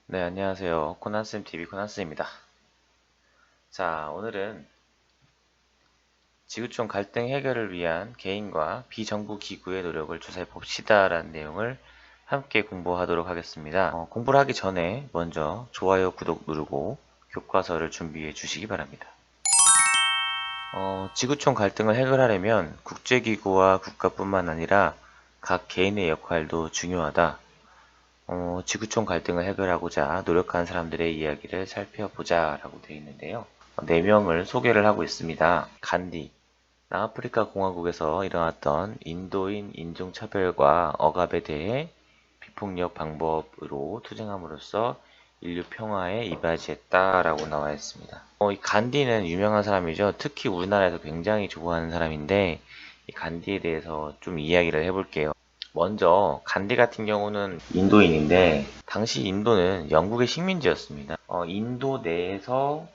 네, 안녕하세요. 코난쌤 TV 코난쌤입니다. 자, 오늘은 지구촌 갈등 해결을 위한 개인과 비정부 기구의 노력을 조사해 봅시다라는 내용을 함께 공부하도록 하겠습니다. 공부를 하기 전에 먼저 좋아요, 구독 누르고 교과서를 준비해 주시기 바랍니다. 지구촌 갈등을 해결하려면 국제기구와 국가뿐만 아니라 각 개인의 역할도 중요하다. 지구촌 갈등을 해결하고자 노력한 사람들의 이야기를 살펴보자 라고 되어 있는데요. 4명을 소개를 하고 있습니다. 간디, 남아프리카 공화국에서 일어났던 인도인 인종차별과 억압에 대해 비폭력 방법으로 투쟁함으로써 인류 평화에 이바지했다라고 나와 있습니다. 이 간디는 유명한 사람이죠. 특히 우리나라에서 굉장히 좋아하는 사람인데 이 간디에 대해서 좀 이야기를 해볼게요. 먼저 간디 같은 경우는 인도인인데 당시 인도는 영국의 식민지였습니다. 인도 내에서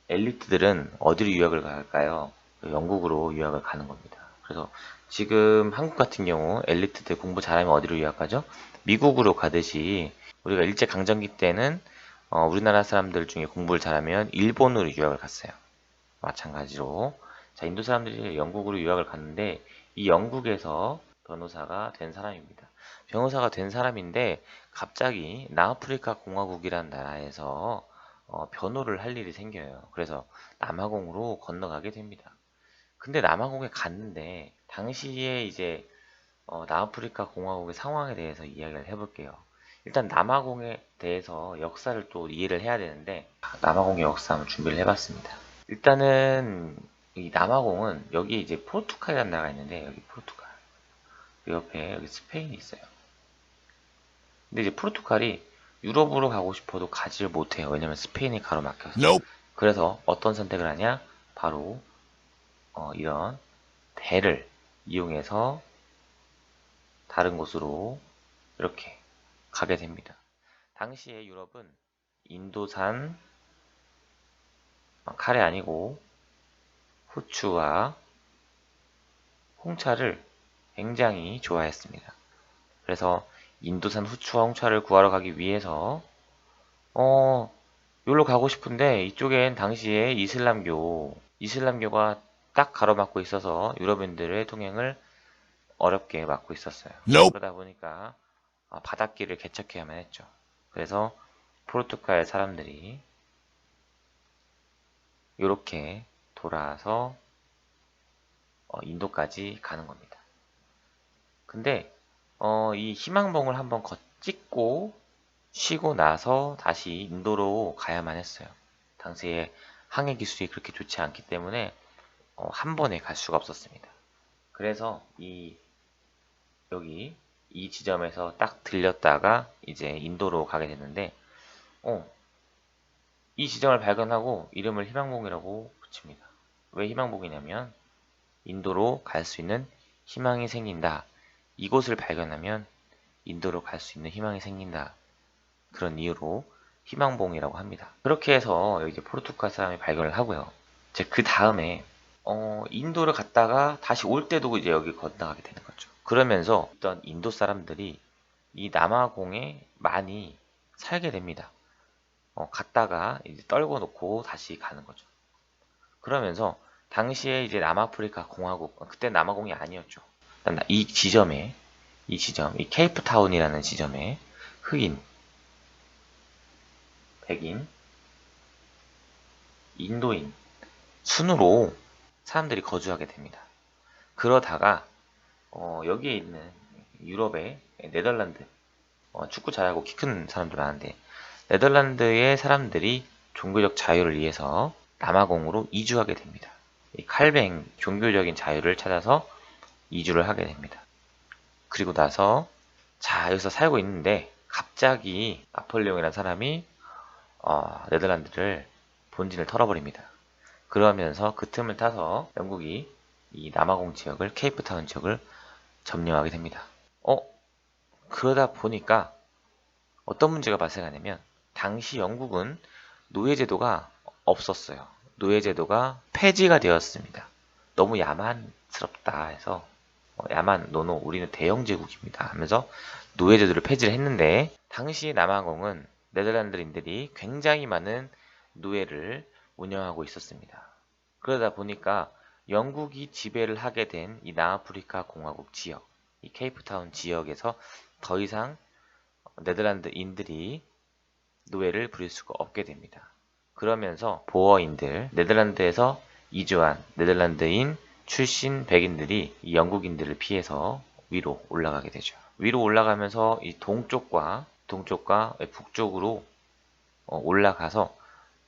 엘리트들은 어디로 유학을 갈까요? 영국으로 유학을 가는 겁니다. 그래서 지금 한국 같은 경우 엘리트들 공부 잘하면 어디로 유학 가죠? 미국으로 가듯이 우리가 일제강점기 때는 우리나라 사람들 중에 공부를 잘하면 일본으로 유학을 갔어요. 마찬가지로 자, 인도 사람들이 영국으로 유학을 갔는데 이 영국에서 변호사가 된 사람입니다. 변호사가 된 사람인데 갑자기 남아프리카 공화국이란 나라에서 변호를 할 일이 생겨요. 그래서 남아공으로 건너가게 됩니다. 근데 남아공에 갔는데 당시에 이제 남아프리카 공화국의 상황에 대해서 이야기를 해볼게요. 일단 남아공에 대해서 역사를 또 이해를 해야 되는데 남아공의 역사 한번 준비를 해봤습니다. 일단은 이 남아공은 여기 이제 포르투갈이라는 나라가 있는데 여기 포르투갈 그 옆에 여기 스페인이 있어요. 근데 이제 포르투갈이 유럽으로 가고 싶어도 가지를 못해요. 왜냐면 스페인이 가로막혀서. Nope. 그래서 어떤 선택을 하냐? 바로 이런 배를 이용해서 다른 곳으로 이렇게 가게 됩니다. 당시에 유럽은 인도산 카레 아니고 후추와 홍차를 굉장히 좋아했습니다. 그래서 인도산 후추와 홍차를 구하러 가기 위해서 여기로 가고 싶은데 이쪽엔 당시에 이슬람교가 딱 가로막고 있어서 유럽인들의 통행을 어렵게 막고 있었어요. Nope. 그러다 보니까 바닷길을 개척해야만 했죠. 그래서 포르투갈 사람들이 이렇게 돌아서 인도까지 가는 겁니다. 근데 이 희망봉을 한번 찍고 쉬고 나서 다시 인도로 가야만 했어요. 당시에 항해 기술이 그렇게 좋지 않기 때문에 한 번에 갈 수가 없었습니다. 그래서 여기 이 지점에서 딱 들렸다가 이제 인도로 가게 됐는데 이 지점을 발견하고 이름을 희망봉이라고 붙입니다. 왜 희망봉이냐면 인도로 갈 수 있는 희망이 생긴다. 이곳을 발견하면 인도로 갈 수 있는 희망이 생긴다. 그런 이유로 희망봉이라고 합니다. 그렇게 해서 이제 포르투갈 사람이 발견을 하고요. 이제 그 다음에 인도를 갔다가 다시 올 때도 이제 여기 건너가게 되는 거죠. 그러면서 어떤 인도 사람들이 이 남아공에 많이 살게 됩니다. 갔다가 이제 떨궈 놓고 다시 가는 거죠. 그러면서 당시에 이제 남아프리카 공화국, 그때 남아공이 아니었죠. 일단 이 케이프타운이라는 지점에 흑인, 백인, 인도인 순으로 사람들이 거주하게 됩니다. 그러다가 여기에 있는 유럽의 네덜란드 축구 잘하고 키 큰 사람들 많은데 네덜란드의 사람들이 종교적 자유를 위해서 남아공으로 이주하게 됩니다. 이 칼뱅 종교적인 자유를 찾아서 이주를 하게 됩니다. 그리고 나서 자 여기서 살고 있는데 갑자기 나폴레옹이라는 사람이 네덜란드를 본진을 털어버립니다. 그러면서 그 틈을 타서 영국이 이 남아공 지역을 케이프타운 지역을 점령하게 됩니다. 그러다 보니까 어떤 문제가 발생하냐면 당시 영국은 노예제도가 없었어요. 노예제도가 폐지가 되었습니다. 너무 야만스럽다 해서 야만 노노 우리는 대영제국입니다 하면서 노예제도를 폐지를 했는데 당시 남아공은 네덜란드인들이 굉장히 많은 노예를 운영하고 있었습니다. 그러다 보니까 영국이 지배를 하게 된 이 남아프리카 공화국 지역, 이 케이프타운 지역에서 더 이상 네덜란드인들이 노예를 부릴 수가 없게 됩니다. 그러면서 보어인들, 네덜란드에서 이주한 네덜란드인 출신 백인들이 이 영국인들을 피해서 위로 올라가게 되죠. 위로 올라가면서 이 동쪽과 북쪽으로 올라가서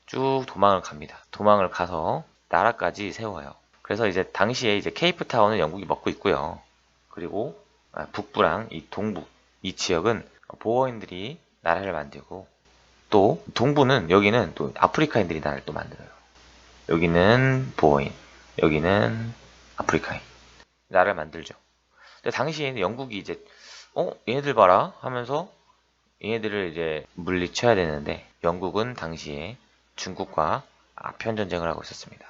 쭉 도망을 갑니다. 도망을 가서 나라까지 세워요. 그래서 이제 당시에 이제 케이프타운은 영국이 먹고 있고요. 그리고 북부랑 이 동부 이 지역은 보어인들이 나라를 만들고, 또 동부는 여기는 또 아프리카인들이 나라를 또 만들어요. 여기는 보어인, 여기는 아프리카인 나라를 만들죠. 근데 당시에는 영국이 이제 얘네들 봐라 하면서 얘네들을 이제 물리쳐야 되는데, 영국은 당시에 중국과 아편 전쟁을 하고 있었습니다.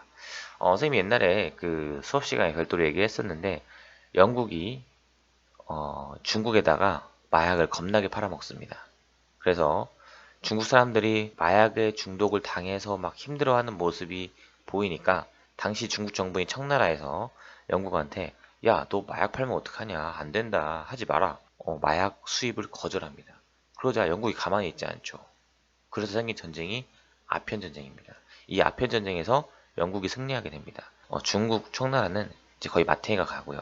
선생님이 옛날에 그 수업 시간에 별도로 얘기했었는데, 영국이 중국에다가 마약을 겁나게 팔아먹습니다. 그래서 중국 사람들이 마약에 중독을 당해서 막 힘들어하는 모습이 보이니까 당시 중국 정부인 청나라에서 영국한테, 야, 너 마약 팔면 어떡하냐, 안 된다, 하지 마라, 마약 수입을 거절합니다. 그러자 영국이 가만히 있지 않죠. 그래서 생긴 전쟁이 아편 전쟁입니다. 이 아편 전쟁에서 영국이 승리하게 됩니다. 중국 청나라는 이제 거의 마탱이가 가고요.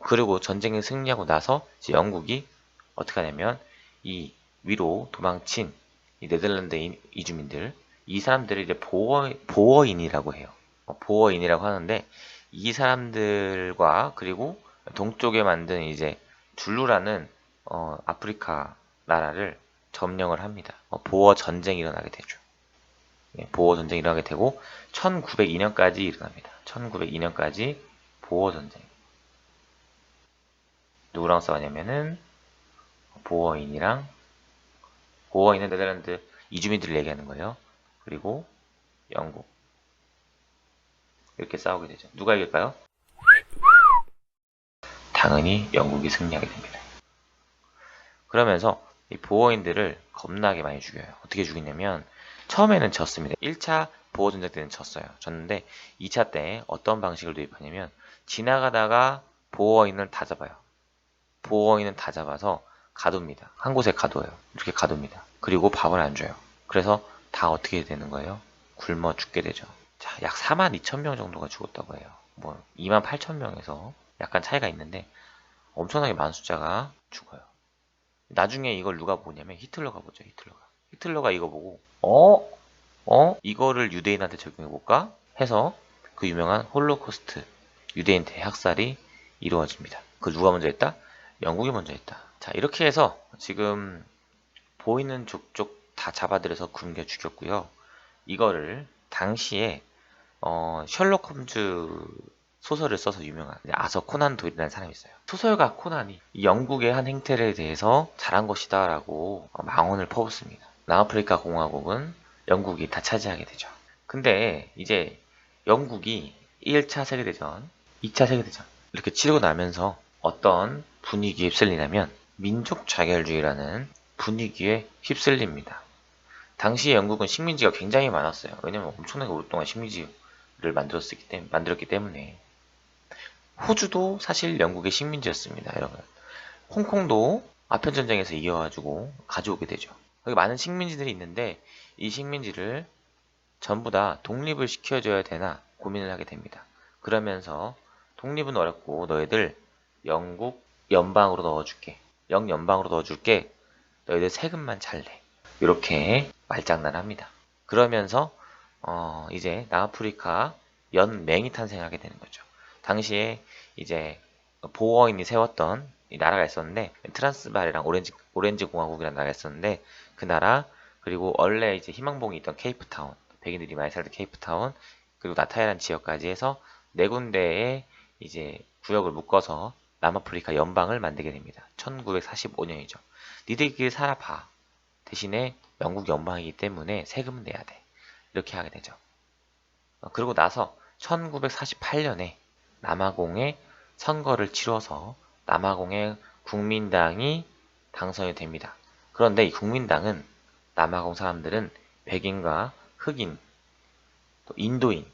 그리고 전쟁에 승리하고 나서 이제 영국이 어떻게 하냐면, 이 위로 도망친 이 네덜란드 이주민들, 이 사람들을 이제 보어인이라고 해요. 보어인이라고 하는데, 이 사람들과 그리고 동쪽에 만든 이제 줄루라는 아프리카 나라를 점령을 합니다. 보어 전쟁이 일어나게 되죠. 보어 전쟁이 일어나게 되고 1902년까지 일어납니다. 1902년까지 보어 전쟁. 누구랑 싸우냐면은 보어인이랑, 보어인은 네덜란드 이주민들을 얘기하는 거예요. 그리고 영국, 이렇게 싸우게 되죠. 누가 이길까요? 당연히 영국이 승리하게 됩니다. 그러면서 이 보어인들을 겁나게 많이 죽여요. 어떻게 죽이냐면, 처음에는 졌습니다. 1차 보어전쟁 때는 졌는데 2차 때 어떤 방식을 도입하냐면, 지나가다가 보어인을 다 잡아요. 보어인은 다 잡아서 가둡니다. 한 곳에 가둬요. 이렇게 가둡니다. 그리고 밥을 안 줘요. 그래서 다 어떻게 되는 거예요? 굶어 죽게 되죠. 자, 약 42,000명 정도가 죽었다고 해요. 뭐 28,000명에서 약간 차이가 있는데 엄청나게 많은 숫자가 죽어요. 나중에 이걸 누가 보냐면 히틀러가 보죠. 히틀러가 이거 보고 이거를 유대인한테 적용해볼까 해서 그 유명한 홀로코스트, 유대인 대학살이 이루어집니다. 그 누가 먼저 했다? 영국이 먼저 했다. 자, 이렇게 해서 지금 보이는 족족 다 잡아들여서 굶겨 죽였고요. 이거를 당시에 셜록 홈즈 소설을 써서 유명한 아서 코난 도일이라는 사람이 있어요. 소설가 코난이 이 영국의 한 행태에 대해서 잘한 것이다 라고 망언을 퍼붓습니다. 남아프리카 공화국은 영국이 다 차지하게 되죠. 근데 이제 영국이 1차 세계대전, 2차 세계대전 이렇게 치르고 나면서 어떤 분위기에 휩쓸리냐면, 민족 자결주의라는 분위기에 휩쓸립니다. 당시에 영국은 식민지가 굉장히 많았어요. 왜냐면 엄청나게 오랫동안 식민지를 만들었기 때문에. 호주도 사실 영국의 식민지였습니다, 여러분. 홍콩도 아편전쟁에서 이어가지고 가져오게 되죠. 여기 많은 식민지들이 있는데 이 식민지를 전부 다 독립을 시켜줘야 되나 고민을 하게 됩니다. 그러면서 독립은 어렵고 너희들 영국 연방으로 넣어줄게. 영연방으로 넣어줄게. 너희들 세금만 잘 내. 이렇게 말장난을 합니다. 그러면서 이제 남아프리카 연맹이 탄생하게 되는 거죠. 당시에 이제 보어인이 세웠던 이 나라가 있었는데, 트란스발이랑 오렌지 공화국이라는 나라가 있었는데, 그 나라, 그리고 원래 이제 희망봉이 있던 케이프타운, 백인들이 많이 살던 케이프타운, 그리고 나타야란 지역까지 해서 네 군데의 이제 구역을 묶어서 남아프리카 연방을 만들게 됩니다. 1945년이죠. 니들끼리 살아봐. 대신에 영국 연방이기 때문에 세금은 내야 돼. 이렇게 하게 되죠. 그리고 나서 1948년에 남아공에 선거를 치러서 남아공의 국민당이 당선이 됩니다. 그런데 이 국민당은 남아공 사람들은 백인과 흑인, 또 인도인,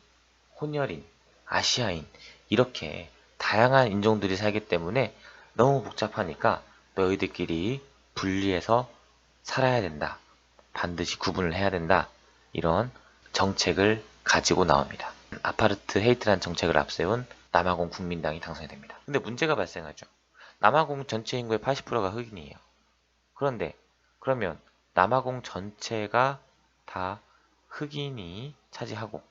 혼혈인, 아시아인 이렇게 다양한 인종들이 살기 때문에 너무 복잡하니까 너희들끼리 분리해서 살아야 된다. 반드시 구분을 해야 된다. 이런 정책을 가지고 나옵니다. 아파르트 헤이트라는 정책을 앞세운 남아공 국민당이 당선이 됩니다. 근데 문제가 발생하죠. 남아공 전체 인구의 80%가 흑인이에요. 그런데 그러면 남아공 전체가 다 흑인이 차지하고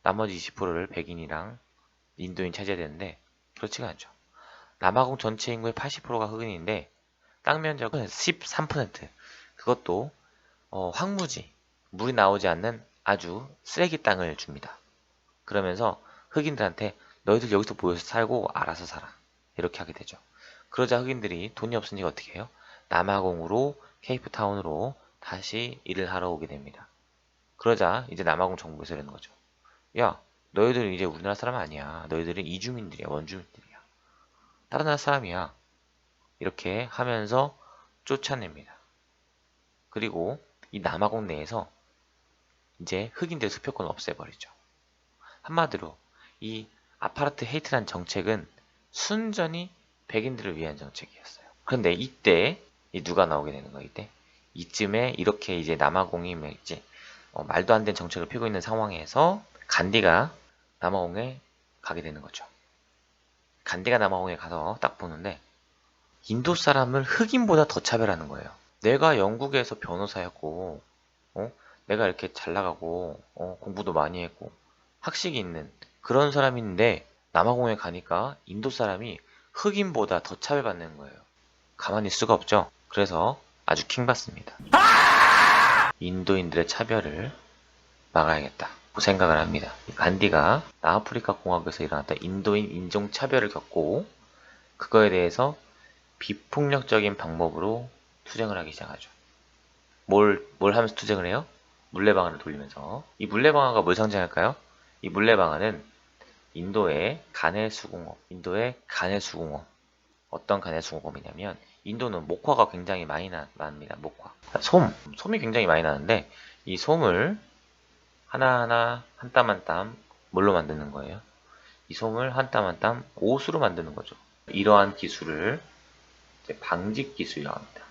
나머지 20%를 백인이랑 인도인 차지해야 되는데 그렇지가 않죠. 남아공 전체 인구의 80%가 흑인인데 땅 면적은 13%. 그것도 황무지, 물이 나오지 않는 아주 쓰레기 땅을 줍니다. 그러면서 흑인들한테 너희들 여기서 모여서 살고 알아서 살아. 이렇게 하게 되죠. 그러자 흑인들이 돈이 없으니까 어떻게 해요? 남아공으로 케이프타운으로 다시 일을 하러 오게 됩니다. 그러자 이제 남아공 정부에서 이러는 거죠. 야, 너희들은 이제 우리나라 사람 아니야. 너희들은 이주민들이야. 원주민들이야. 다른 나라 사람이야. 이렇게 하면서 쫓아냅니다. 그리고 이 남아공 내에서 이제 흑인들 수표권을 없애버리죠. 한마디로 이 아파르트 헤이트란 정책은 순전히 백인들을 위한 정책이었어요. 그런데 이때 누가 나오게 되는 거야, 이때? 이쯤에 이렇게 이제 남아공이 뭐지? 말도 안 되는 정책을 펴고 있는 상황에서 간디가 남아공에 가게 되는 거죠. 간디가 남아공에 가서 딱 보는데 인도 사람을 흑인보다 더 차별하는 거예요. 내가 영국에서 변호사였고, 내가 이렇게 잘 나가고, 공부도 많이 했고, 학식이 있는 그런 사람인데 남아공에 가니까 인도 사람이 흑인보다 더 차별받는 거예요. 가만히 있을 수가 없죠. 그래서 아주 킹받습니다. 인도인들의 차별을 막아야겠다고 생각을 합니다. 간디가 남아프리카 공화국에서 일어났던 인도인 인종차별을 겪고 그거에 대해서 비폭력적인 방법으로 투쟁을 하기 시작하죠. 뭘 하면서 투쟁을 해요? 물레방아를 돌리면서. 이 물레방아가 뭘 상징할까요? 이 물레방아는 인도의 가내수공업, 어떤 가내수공업이냐면 인도는 목화가 굉장히 많이 납니다. 목화. 솜이 굉장히 많이 나는데 이 솜을 하나하나 한 땀 한 땀 뭘로 만드는 거예요? 이 솜을 한 땀 한 땀 옷으로 만드는 거죠. 이러한 기술을 방직 기술이라고 합니다.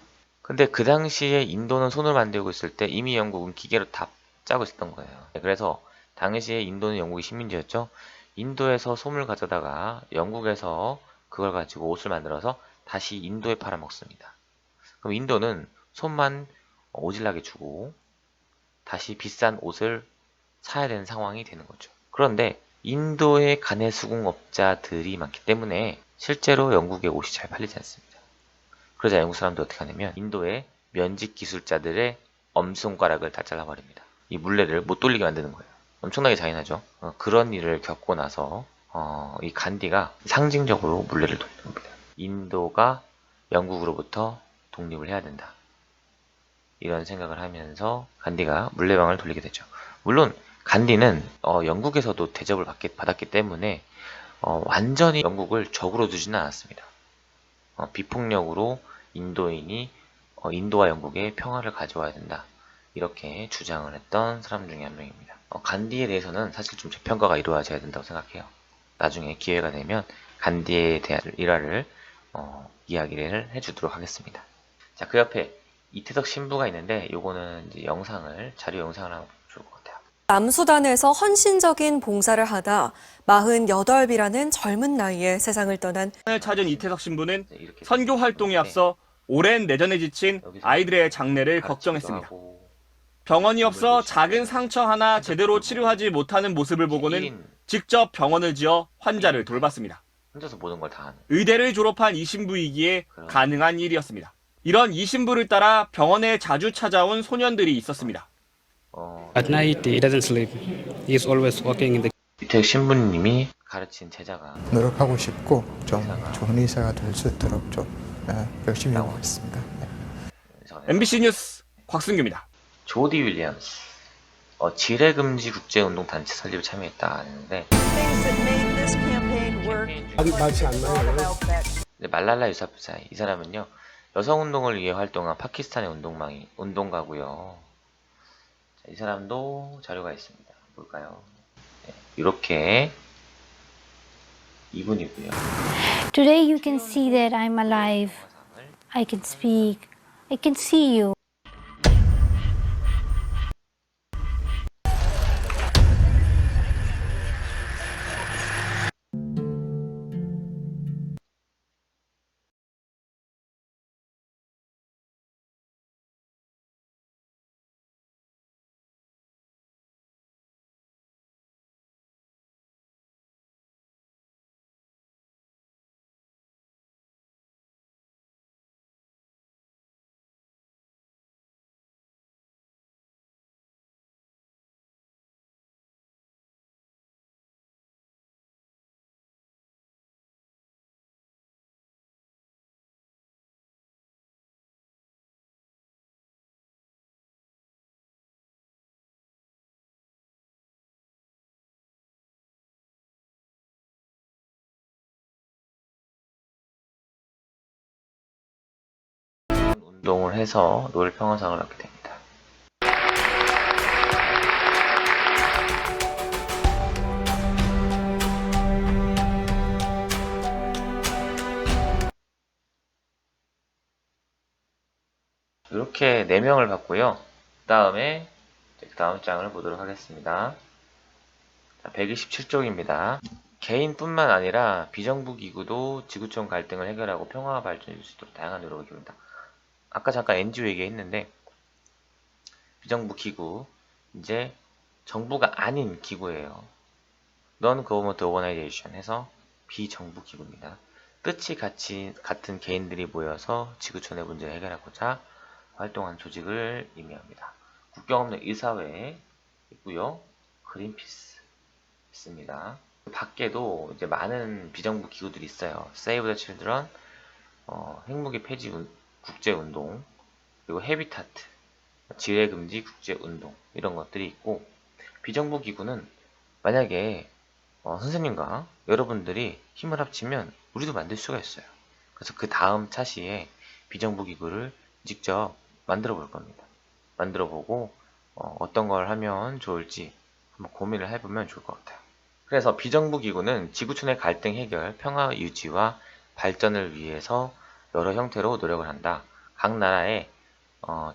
근데 그 당시에 인도는 손을 만들고 있을 때 이미 영국은 기계로 다 짜고 있었던 거예요. 그래서 당시에 인도는 영국의 식민지였죠. 인도에서 솜을 가져다가 영국에서 그걸 가지고 옷을 만들어서 다시 인도에 팔아먹습니다. 그럼 인도는 솜만 오질나게 주고 다시 비싼 옷을 사야 되는 상황이 되는 거죠. 그런데 인도의 가내수공업자들이 많기 때문에 실제로 영국의 옷이 잘 팔리지 않습니다. 그러자 영국 사람들이 어떻게 하냐면 인도의 면직 기술자들의 엄지손가락을 다 잘라버립니다. 이 물레를 못 돌리게 만드는 거예요. 엄청나게 잔인하죠. 그런 일을 겪고 나서 이 간디가 상징적으로 물레를 돌리는 겁니다. 인도가 영국으로부터 독립을 해야 된다. 이런 생각을 하면서 간디가 물레방아를 돌리게 되죠. 물론 간디는 영국에서도 대접을 받았기 때문에 완전히 영국을 적으로 두지는 않았습니다. 비폭력으로 인도인이 인도와 영국의 평화를 가져와야 된다. 이렇게 주장을 했던 사람 중에 한 명입니다. 간디에 대해서는 사실 좀 재평가가 이루어져야 된다고 생각해요. 나중에 기회가 되면 간디에 대한 일화를 이야기를 해주도록 하겠습니다. 자, 그 옆에 이태석 신부가 있는데 요거는 이제 자료 영상을 하면 좋을 것 같아요. 남수단에서 헌신적인 봉사를 하다 48이라는 젊은 나이에 세상을 떠난 을 찾은 이태석 신부는 선교 활동에 앞서 오랜 내전에 지친 아이들의 장래를 걱정했습니다. 병원이 없어 작은 상처 하나 제대로 치료하지 못하는 모습을 보고는 직접 병원을 지어 환자를 돌봤습니다. 혼자서 모든 걸 다 하는. 의대를 졸업한 이 신부이기에 가능한 일이었습니다. 이런 이 신부를 따라 병원에 자주 찾아온 소년들이 있었습니다. At night, he doesn't sleep. He's always walking in the 이태석 신부님이 가르친 제자가 노력하고 싶고 좀 좋은 의사가 될 수 있도록 좀 열심히 하고 있습니다. MBC 뉴스 곽승규입니다. 조디 윌리엄스 지뢰금지 국제운동단체 설립에 참여했다는데 많지 않나요? 말랄라 유사프사이 이 사람은요 여성 운동을 위해 활동한 파키스탄의 운동가고요. 자, 이 사람도 자료가 있습니다. 볼까요? 네, 이렇게 이분이고요. Today you can see that I'm alive. I can speak. I can see you. 운동을 해서 노벨 평화상을 얻게 됩니다. 이렇게 4명을 받고요. 그 다음에 다음 장을 보도록 하겠습니다. 127쪽입니다. 개인뿐만 아니라 비정부 기구도 지구촌 갈등을 해결하고 평화와 발전을 이룰 수 있도록 다양한 노력을 기울인다. 아까 잠깐 NGO 얘기했는데 비정부 기구, 이제 정부가 아닌 기구예요. Non-Government Organization 해서 비정부 기구입니다. 뜻이 같은 개인들이 모여서 지구촌의 문제를 해결하고자 활동한 조직을 의미합니다. 국경 없는 의사회 있고요. 그린피스 있습니다. 밖에도 이제 많은 비정부 기구들이 있어요. Save the Children, 핵무기 폐지 국제운동, 그리고 헤비타트, 지뢰금지 국제운동 이런 것들이 있고, 비정부 기구는 만약에 선생님과 여러분들이 힘을 합치면 우리도 만들 수가 있어요. 그래서 그 다음 차시에 비정부 기구를 직접 만들어 볼 겁니다. 만들어 보고 어떤 걸 하면 좋을지 한번 고민을 해보면 좋을 것 같아요. 그래서 비정부 기구는 지구촌의 갈등 해결, 평화 유지와 발전을 위해서 여러 형태로 노력을 한다. 각 나라의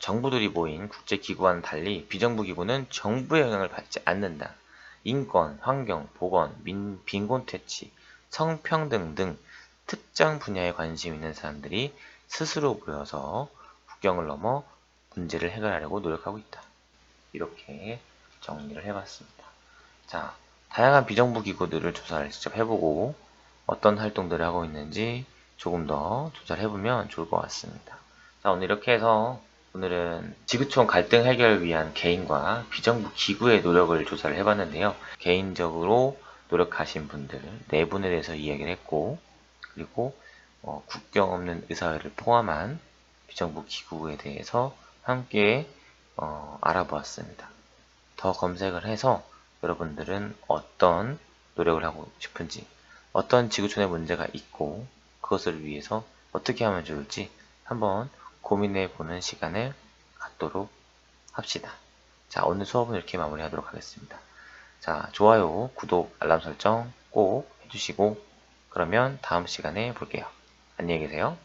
정부들이 모인 국제기구와는 달리 비정부 기구는 정부의 영향을 받지 않는다. 인권, 환경, 보건, 빈곤퇴치, 성평등 등 특정 분야에 관심 있는 사람들이 스스로 모여서 국경을 넘어 문제를 해결하려고 노력하고 있다. 이렇게 정리를 해봤습니다. 자, 다양한 비정부 기구들을 조사를 직접 해보고 어떤 활동들을 하고 있는지 조금 더 조사를 해보면 좋을 것 같습니다. 자, 오늘 이렇게 해서 오늘은 지구촌 갈등 해결을 위한 개인과 비정부 기구의 노력을 조사를 해봤는데요. 개인적으로 노력하신 분들 4분에 대해서 이야기를 했고, 그리고 국경 없는 의사회를 포함한 비정부 기구에 대해서 함께 알아보았습니다. 더 검색을 해서 여러분들은 어떤 노력을 하고 싶은지, 어떤 지구촌의 문제가 있고 그것을 위해서 어떻게 하면 좋을지 한번 고민해 보는 시간을 갖도록 합시다. 자, 오늘 수업은 이렇게 마무리하도록 하겠습니다. 자, 좋아요, 구독, 알람 설정 꼭 해주시고 그러면 다음 시간에 볼게요. 안녕히 계세요.